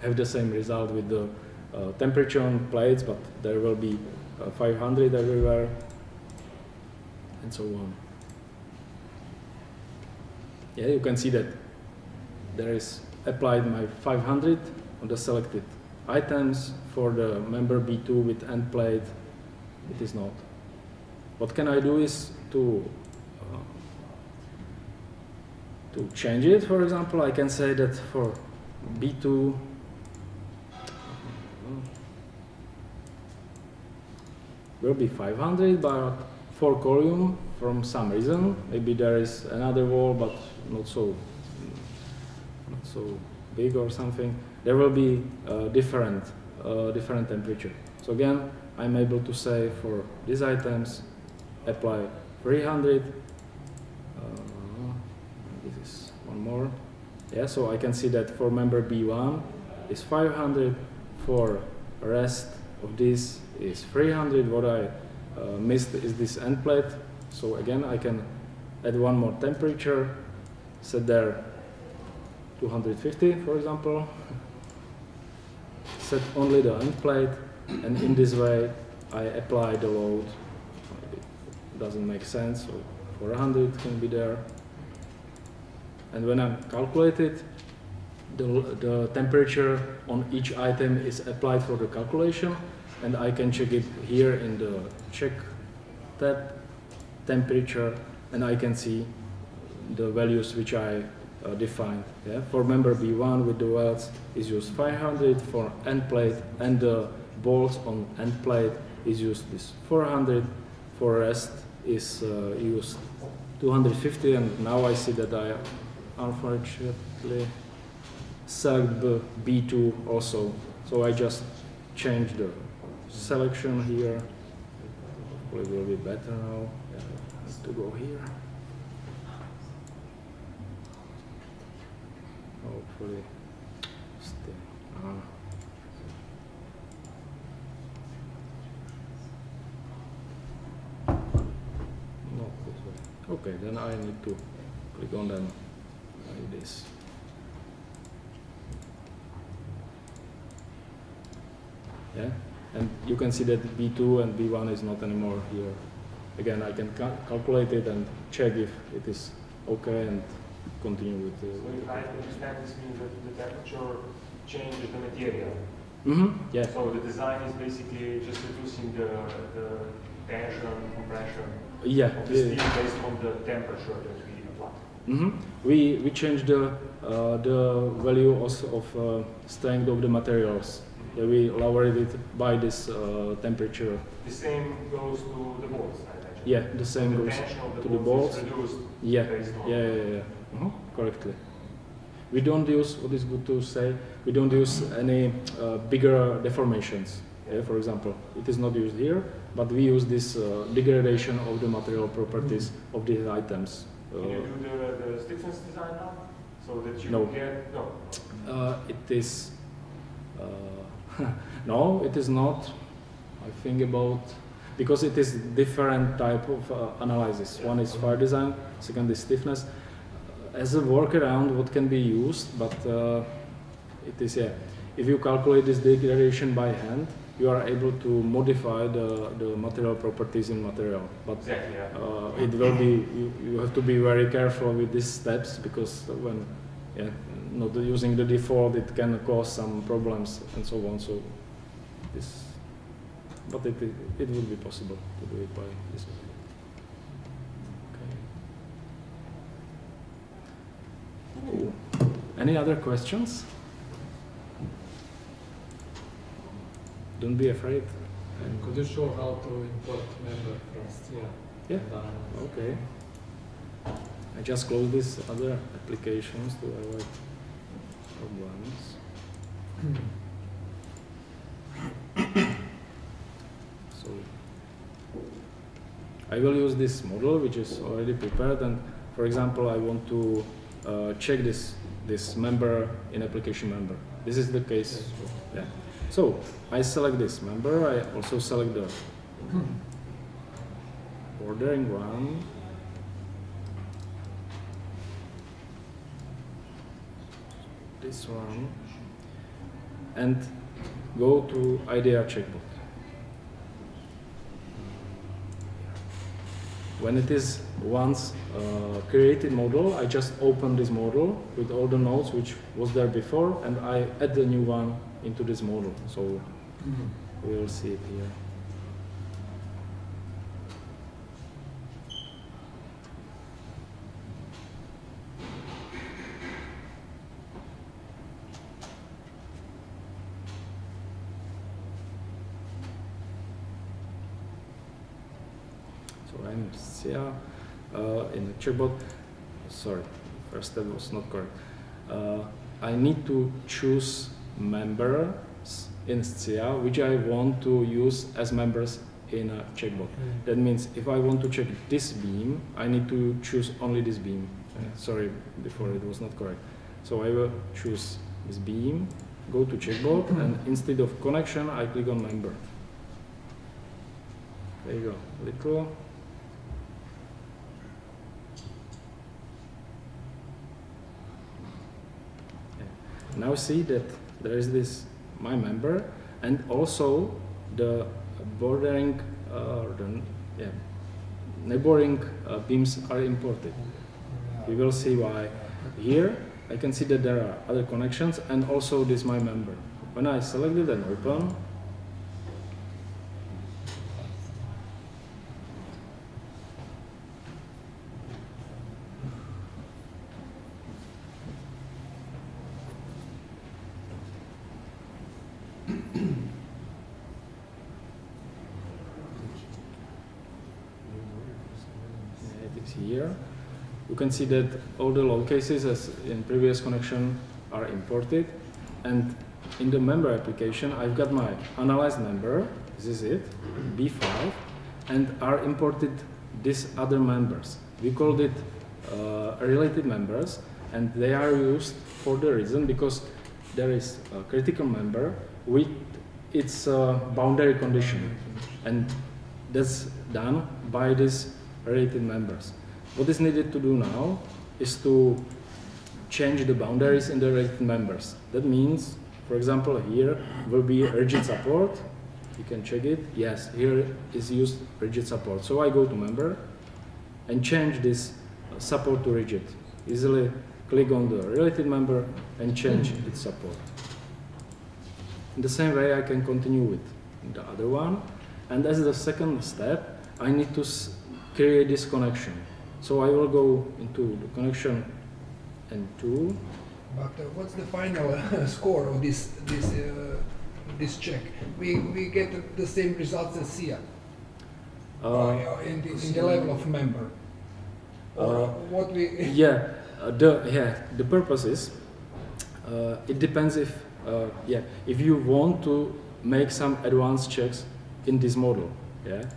have the same result with the temperature on plates, but there will be 500 everywhere, and so on. Yeah, you can see that there is applied my 500 on the selected items. For the member B2 with end plate, it is not. What can I do is to change it. For example, I can say that for B2 will be 500, but for column, from some reason, maybe there is another wall, but not so big or something, there will be different temperature. So again, I'm able to say for these items, apply 300. This is one more. Yeah, so I can see that for member B1 is 500, for rest of this is 300. What I missed is this end plate. So again, I can add one more temperature, set there 250, for example. Set only the end plate, and in this way I apply the load. Maybe it doesn't make sense, so 400 can be there. And when I calculate it, the temperature on each item is applied for the calculation, and I can check it here in the check tab, temperature, and I can see the values which I defined. Yeah? For member B1 with the welds is used 500, for end plate and the bolts on end plate is used this 400, for rest is used 250, and now I see that I unfortunately select the B2 also. So I just change the selection here. Hopefully it will be better now. Yeah, I have to go here. Hopefully stay. Not this way. Okay, then I need to click on them like this. Yeah, and you can see that B2 and B1 is not anymore here. Again, I can calculate it and check if it is okay and continue with the... So if I understand, this means that the temperature changes the material. Yeah. So the design is basically just reducing the tension, compression of the steel based on the temperature that we apply. We change the value also of strength of the materials. Yeah, we lowered it by this temperature. The same goes to the bolts, I imagine. Yeah, the same goes to the bolts. Yeah, based on yeah. Correctly. We don't use, what is good to say, we don't use any bigger deformations. Yeah, for example, it is not used here, but we use this degradation of the material properties of these items. Can you do the stiffness design now? So that you get, it is, no, it is not. I think about, because it is different type of analysis. One is fire design, second is stiffness. As a workaround, what can be used, but it is, if you calculate this degradation by hand, you are able to modify the material properties in material. But exactly, it will be, you have to be very careful with these steps, because when not using the default, it can cause some problems and so on. So this, but it would be possible to do it by this way. Okay. Oh. Any other questions? Don't be afraid. And could you show how to import member from STIA? Yeah. Okay. I just close these other applications to avoid problems. So I will use this model which is already prepared, and for example I want to check this member in application member. This is the case. Yeah. So I select this member. I also select the bordering one. This one, and go to IDEA checkbox. When it is once created model, I just open this model with all the nodes which was there before, and I add the new one into this model. So we will see it here. So I'm STIA in the checkbox. Sorry, first step was not correct. I need to choose members in STIA which I want to use as members in a checkbox. That means if I want to check this beam, I need to choose only this beam. Sorry, before it was not correct. So I will choose this beam, go to checkbox, and instead of connection, I click on member. There you go, little. Now see that there is this my member, and also the bordering neighboring beams are imported. We will see why. Here I can see that there are other connections, and also this my member. When I select it and open, here, you can see that all the load cases as in previous connection are imported, and in the member application I've got my analyzed member, this is it, B5, and are imported these other members. We called it related members, and they are used for the reason because there is a critical member with its boundary condition, and that's done by these related members. What is needed to do now is to change the boundaries in the related members. That means, for example, here will be rigid support. You can check it. Yes, here is used rigid support. So I go to member and change this support to rigid. Easily click on the related member and change its support. In the same way, I can continue with the other one. And as the second step, I need to create this connection. So I will go into the connection N2. But what's the final score of this check? We get the same results as SIA in the level of member. What we the purpose is it depends if if you want to make some advanced checks in this model.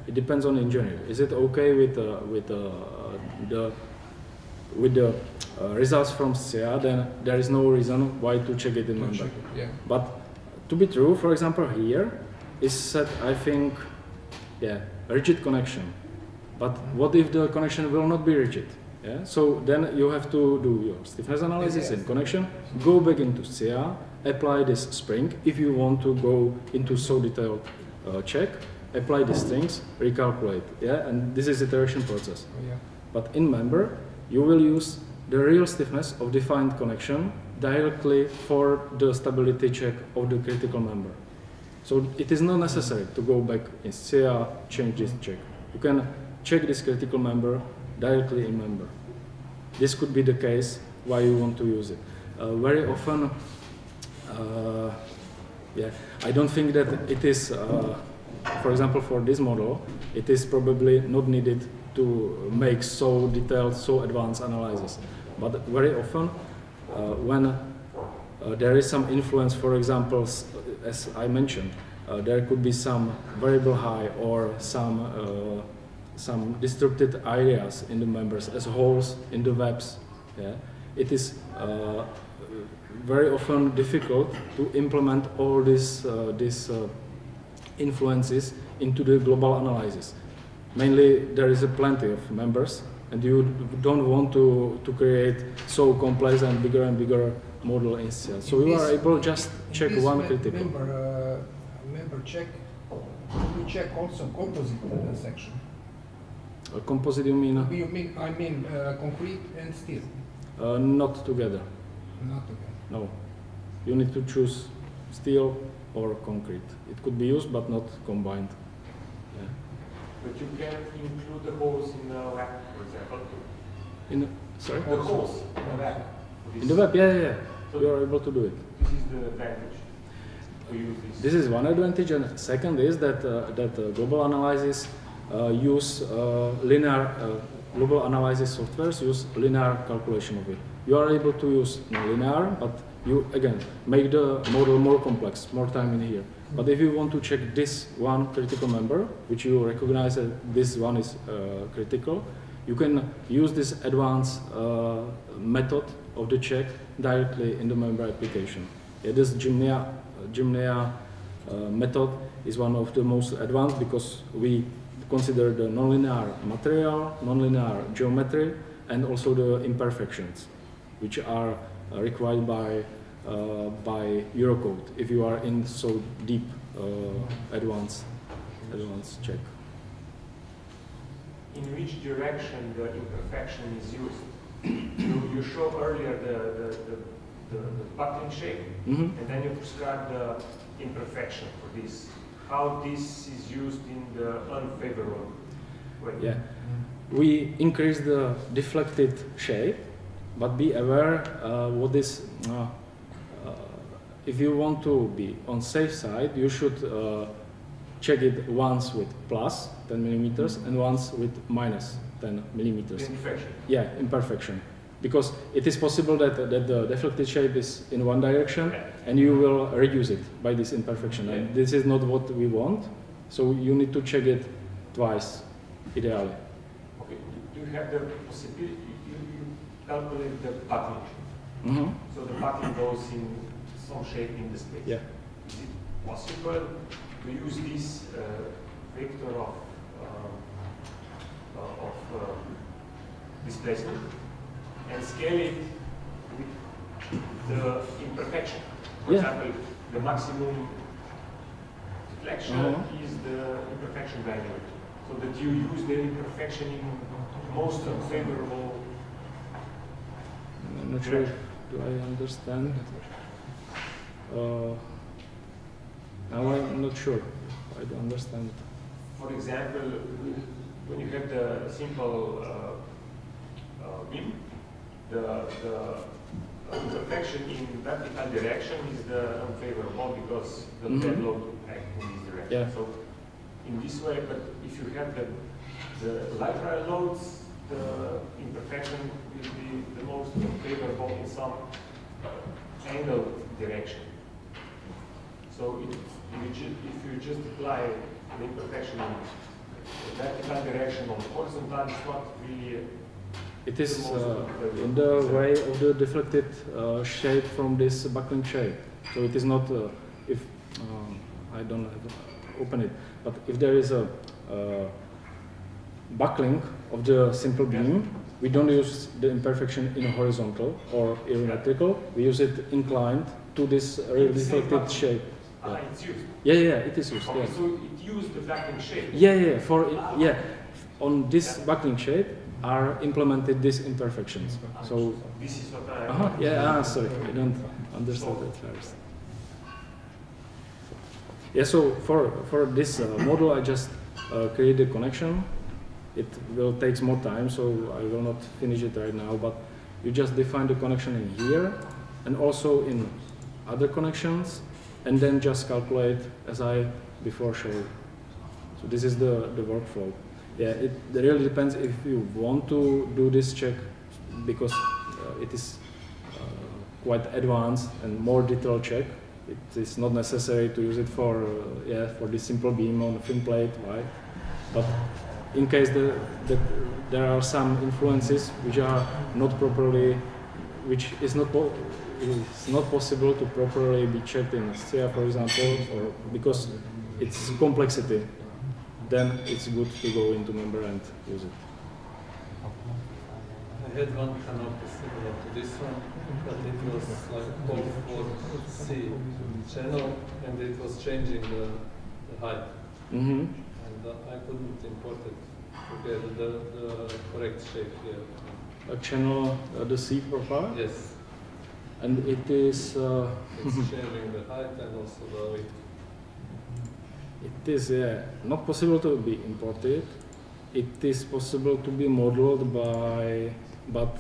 It depends on the engineer. Is it okay with the results from SIA? Then there is no reason why to check it in member. But to be true, for example, here is set, I think, rigid connection. But what if the connection will not be rigid? So then you have to do your stiffness analysis in connection, go back into SIA, apply this spring. If you want to go into so detailed check, apply the strings, recalculate. And this is iteration process. But in member, you will use the real stiffness of defined connection directly for the stability check of the critical member. So it is not necessary to go back in SIA, change this check. You can check this critical member directly in member. This could be the case why you want to use it. Very often, I don't think that it is, for example, for this model, it is probably not needed to make so detailed, so advanced analysis. But very often, when there is some influence, for example, as I mentioned, there could be some variable high or some disrupted areas in the members as holes in the webs. It is very often difficult to implement all these influences into the global analysis. Mainly, there is plenty of members, and you don't want to create so complex and bigger model in SIA. So you are able to just check one critical. Member check, you check also composite section. Composite you mean? I mean concrete and steel. Not together. Not together. No. You need to choose steel or concrete. It could be used, but not combined. But you can include the holes in the web, for example. Sorry? The holes in the web. In the web, So you are able to do it. This is the advantage to use this. This is one advantage, and second is that global analysis use global analysis softwares use linear calculation of it. You are able to use linear, but you again make the model more complex, more time in here. But if you want to check this one critical member, which you recognize that this one is critical, you can use this advanced method of the check directly in the member application. This Gymnea method is one of the most advanced because we consider the nonlinear material, nonlinear geometry, and also the imperfections, which are required by Eurocode if you are in so deep advanced check. In which direction the imperfection is used? You showed earlier the buckling shape, and then you prescribe the imperfection for this. How this is used in the unfavorable way? We increase the deflected shape, but be aware what is. If you want to be on safe side, you should check it once with plus 10 millimeters and once with minus 10 millimeters. Imperfection. Yeah, imperfection. Because it is possible that the deflected shape is in one direction, and you will reduce it by this imperfection. Yeah. And this is not what we want, so you need to check it twice, ideally. Okay, do you have the possibility, you calculate the buckling. Mm-hmm. So the buckling goes in some shape in the space. Yeah. Is it possible to use this vector of displacement and scale it with the imperfection? For example, the maximum deflection is the imperfection value. So that you use the imperfection in most unfavorable. I'm not sure. Do I understand? Now I'm not sure. I don't understand. For example, when you have the simple beam, the imperfection in vertical direction is the unfavorable because the dead load act in this direction. Yeah. So in this way, but if you have the lateral loads, the imperfection will be the most unfavorable in some angle direction. So if you just apply the imperfection in the vertical direction on horizontal, it's not really. It is in the way of the deflected shape from this buckling shape. So it is not if I don't open it, but if there is a buckling of the simple beam, we don't use the imperfection in horizontal or asymmetrical. We use it inclined to this deflected shape. Yeah. It's used. Yeah, it is used. Okay, Yeah. so it used the buckling shape. Yeah. On this buckling shape are implemented these imperfections. So this is what I. sorry, I don't understand that first. Yeah, so for this model, I just create a connection. It will take more time, so I will not finish it right now. But you just define the connection in here, and also in other connections, and then just calculate as I before showed. So this is the workflow. Yeah, it really depends if you want to do this check, because it is quite advanced and more detailed check. It is not necessary to use it for this simple beam on a thin plate, right? But in case there are some influences which are not properly, which is not possible to properly be checked in SCIA, for example, or because it's complexity, then it's good to go into member and use it. I had one canopy similar to this one, but it was like 4C channel, and it was changing the height. Mm-hmm. And I couldn't import it to get the correct shape here. A channel, the C profile? Yes. And it is... It's changing the height and also the width. It is not possible to be imported. It is possible to be modeled by, but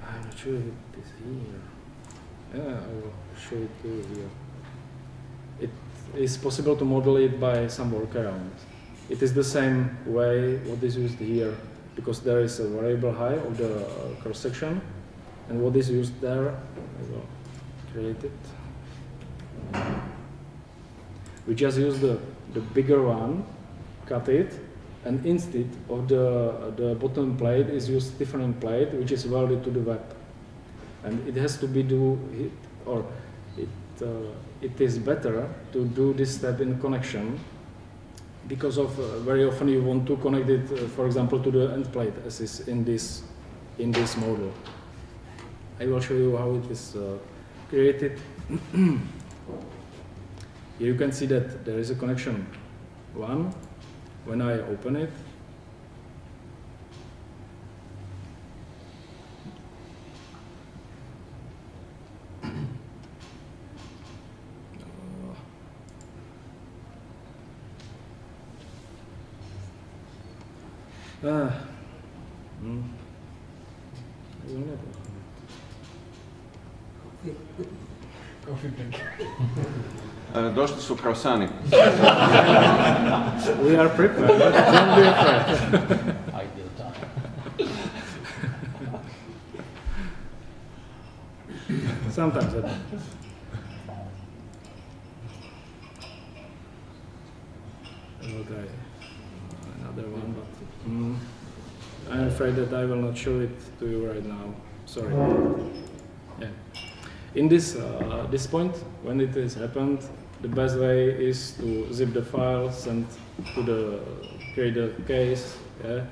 I'm not sure if it is here. Yeah, I will show it to you here. It is possible to model it by some workarounds. It is the same way what is used here, because there is a variable height of the cross section, and what is used there, I will create it. We just use the bigger one, cut it, and instead of the bottom plate is used different plate which is welded to the web, and it has to be it is better to do this step in connection, because of very often you want to connect it, for example, to the end plate as is in this model. I will show you how it is created. Here you can see that there is a connection 1. When I open it, Došli su croissani. We are prepared. Don't be afraid. sometimes happens. Okay, another one, but I'm afraid that I will not show it to you right now. Sorry. Yeah. In this this point, when it has happened, the best way is to zip the file, send to the create a case. Yeah.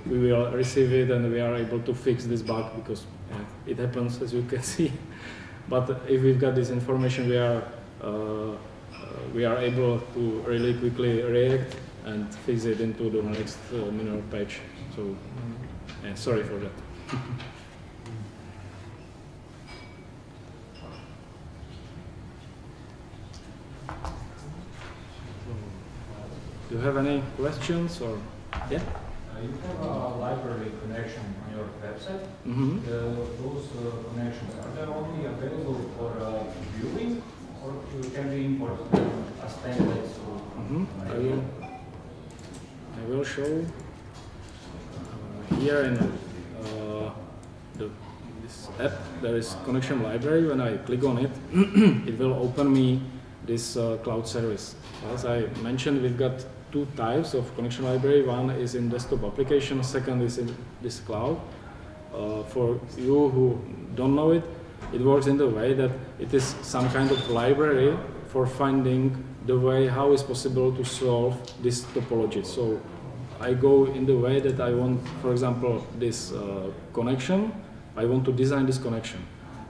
We will receive it, and we are able to fix this bug because it happens, as you can see. But if we've got this information, we are able to really quickly react and fix it into the next minor patch. So, sorry for that. Do you have any questions or yeah? You have a library connection on your website. Those connections, are they only available for viewing, or you can be imported as templates? I will show here in this app. There is connection library. When I click on it, it will open me this cloud service. As I mentioned, we've got two types of connection library. One is in desktop application, second is in this cloud. For you who don't know it, it works in the way that it is some kind of library for finding the way how is possible to solve this topology. So I go in the way that I want, for example, this connection. I want to design this connection.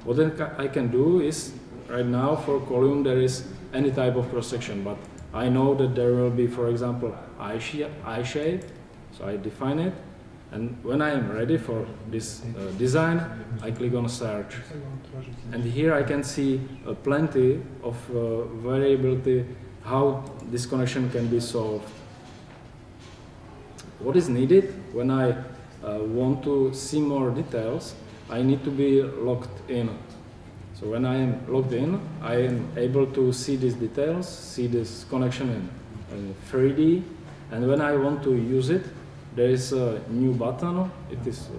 What I can do is, right now for column there is any type of cross section, but I know that there will be, for example, I shape, so I define it, and when I am ready for this design, I click on search. And here I can see plenty of variability how this connection can be solved. What is needed when I want to see more details, I need to be logged in. So when I am logged in, I am able to see these details, see this connection in 3D, and when I want to use it, there is a new button. It is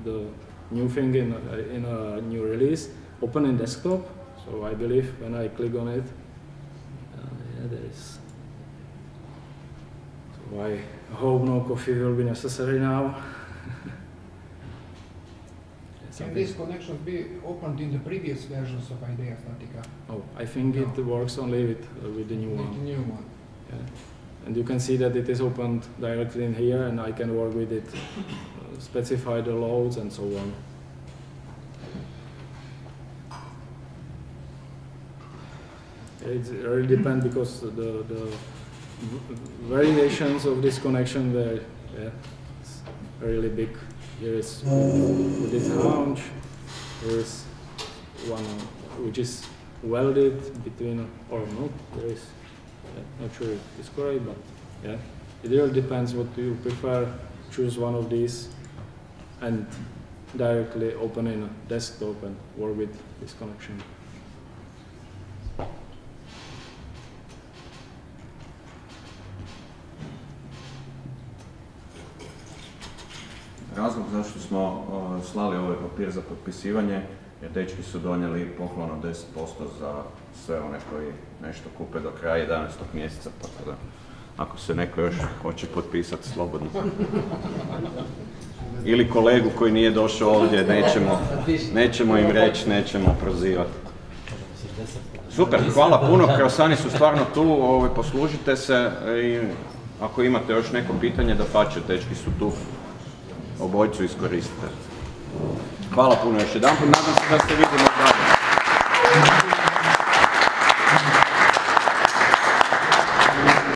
the new thing in a new release, open in desktop. So I believe when I click on it, yeah, there is. So I hope no coffee will be necessary now. Can these connections be opened in the previous versions of IDEA StatiCa? Oh, I think it works only with the new one. With the new one. Yeah. And you can see that it is opened directly in here, and I can work with it, specify the loads and so on. It really depends because the variations of this connection, they're really big. Here is with this haunch, there is one which is welded between, or not, there is, not sure if it's correct, but yeah, it really depends what you prefer. Choose one of these and directly open in a desktop and work with this connection. Razlog zašto smo slali ovaj papir za potpisivanje, jer dečki su donijeli poklon od 10% za sve one koji nešto kupe do kraja 11. mjeseca, tako da ako se neko još hoće potpisati, slobodno. Ili kolegu koji nije došao ovdje, nećemo im reći, nećemo prozivati. Super, hvala puno, krosani su stvarno tu, poslužite se i ako imate još neko pitanje, dapače, dečki su tu. Obojcu iskoristite. Hvala puno još jedanput, nadam se da se vidimo dalje.